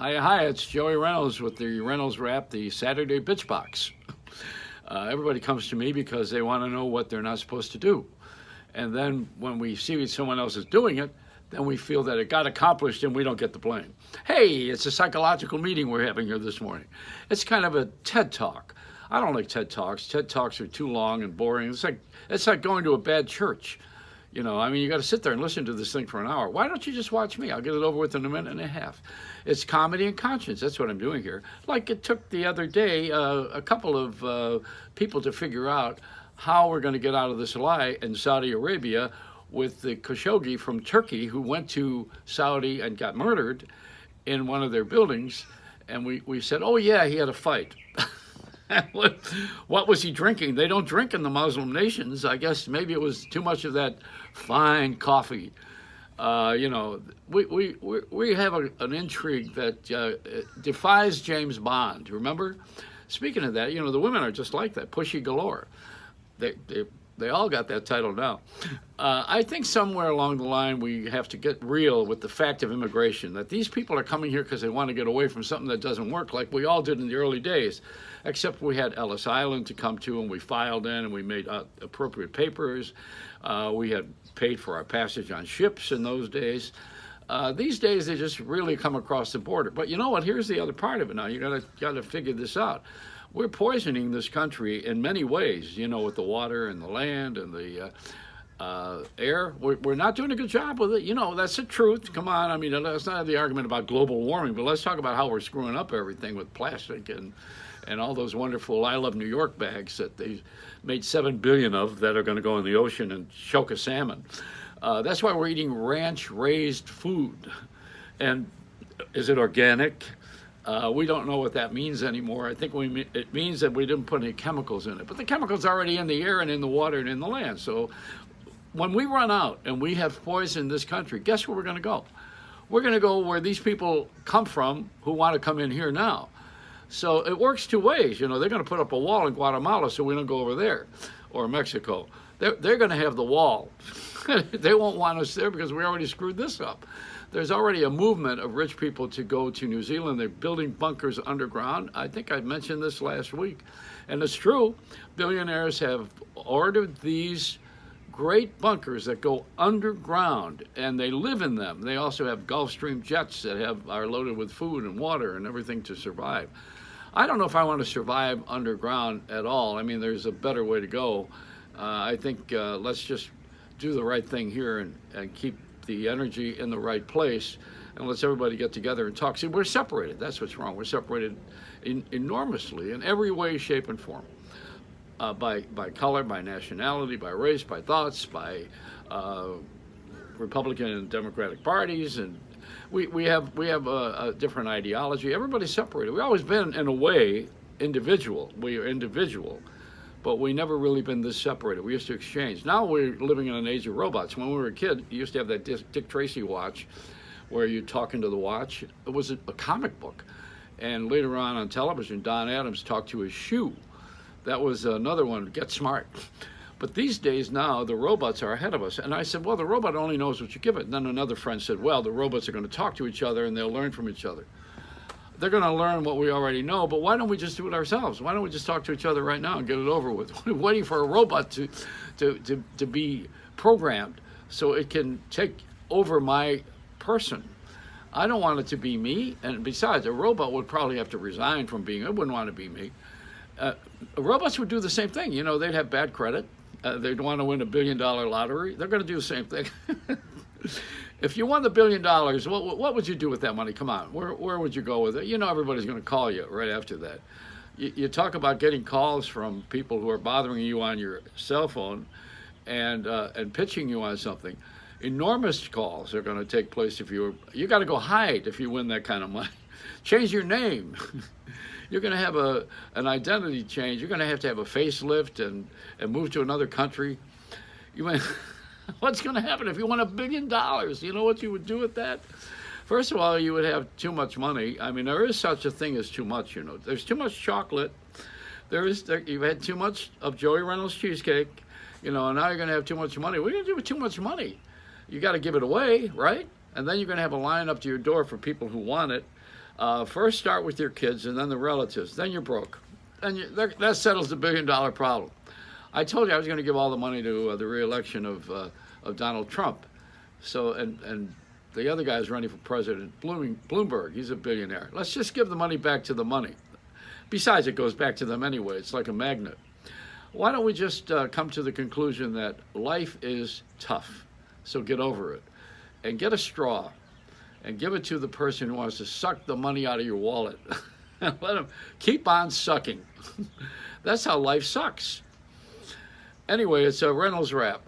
Hi, it's Joey Reynolds with the Reynolds Rap, the Saturday Bitch Box. Everybody comes to me because they want to know what they're not supposed to do. And then when we see someone else is doing it, then we feel that it got accomplished and we don't get the blame. Hey, it's a psychological meeting we're having here this morning. It's kind of a TED Talk. I don't like TED Talks. TED Talks are too long and boring. It's like going to a bad church. You got to sit there and listen to this thing for an hour. Why don't you just watch me? I'll get it over with in a minute and a half. It's comedy and conscience. That's what I'm doing here. Like it took the other day a couple of people to figure out how we're going to get out of this lie in Saudi Arabia with the Khashoggi from Turkey who went to Saudi and got murdered in one of their buildings. And we said, oh, yeah, he had a fight. What was he drinking? They don't drink in the Muslim nations. I guess maybe it was too much of that fine coffee. We have an intrigue that defies James Bond. Remember? Speaking of that, the women are just like that, pushy galore. They all got that title now. I think somewhere along the line we have to get real with the fact of immigration, that these people are coming here because they want to get away from something that doesn't work like we all did in the early days, except we had Ellis Island to come to and we filed in and we made appropriate papers. We had paid for our passage on ships in those days. These days they just really come across the border. But you know what? Here's the other part of it now. You gotta figure this out. We're poisoning this country in many ways, with the water and the land and the air. We're not doing a good job with it. That's the truth. Come on. Let's not have the argument about global warming, but let's talk about how we're screwing up everything with plastic and all those wonderful I Love New York bags that they made 7 billion of that are going to go in the ocean and choke a salmon. That's why we're eating ranch-raised food. And is it organic? We don't know what that means anymore. I think it means that we didn't put any chemicals in it. But the chemicals are already in the air and in the water and in the land. So when we run out and we have poisoned this country, guess where we're going to go? We're going to go where these people come from who want to come in here now. So it works two ways. They're going to put up a wall in Guatemala so we don't go over there, or Mexico. They're going to have the wall. They won't want us there because we already screwed this up. There's already a movement of rich people to go to New Zealand. They're building bunkers underground. I think I mentioned this last week. And it's true. Billionaires have ordered these great bunkers that go underground, and they live in them. They also have Gulfstream jets that are loaded with food and water and everything to survive. I don't know if I want to survive underground at all. There's a better way to go. I think let's just do the right thing here and keep the energy in the right place, and let's everybody get together and talk. See, we're separated. That's what's wrong. We're separated enormously in every way, shape, and form. By color, by nationality, by race, by thoughts, by Republican and Democratic parties, and we have a different ideology. Everybody's separated. We've always been, in a way, individual. We are individual, but we never really been this separated. We used to exchange. Now we're living in an age of robots. When we were a kid, you used to have that Dick Tracy watch where you talk into the watch. It was a comic book. And later on television, Don Adams talked to his shoe. That was another one, Get Smart. But these days now, the robots are ahead of us. And I said, well, the robot only knows what you give it. And then another friend said, well, the robots are going to talk to each other and they'll learn from each other. They're going to learn what we already know, but why don't we just do it ourselves? Why don't we just talk to each other right now and get it over with? We're waiting for a robot to be programmed so it can take over my person. I don't want it to be me. And besides, a robot would probably have to resign from being, it wouldn't want to be me. Robots would do the same thing. They'd have bad credit. They'd want to win $1 billion lottery. They're going to do the same thing. If you won the $1 billion, what would you do with that money? Come on, where would you go with it? Everybody's going to call you right after that. You talk about getting calls from people who are bothering you on your cell phone and pitching you on something. Enormous calls are going to take place if you got to go hide if you win that kind of money. Change your name. You're going to have an identity change. You're going to have a facelift and move to another country. What's going to happen if you won $1 billion? You know what you would do with that? First of all, you would have too much money. There is such a thing as too much. There's too much chocolate. You've had too much of Joey Reynolds cheesecake. And now you're going to have too much money. What are you going to do with too much money? You got to give it away, right? And then you're going to have a line up to your door for people who want it. First start with your kids and then the relatives. Then you're broke. And that settles the $1 billion problem. I told you I was going to give all the money to the reelection of Donald Trump. So and the other guy's running for president, Bloomberg. He's a billionaire. Let's just give the money back to the money. Besides, it goes back to them anyway. It's like a magnet. Why don't we just come to the conclusion that life is tough, so get over it, and get a straw, and give it to the person who wants to suck the money out of your wallet. Let them keep on sucking. That's how life sucks. Anyway, it's a Reynolds Rap.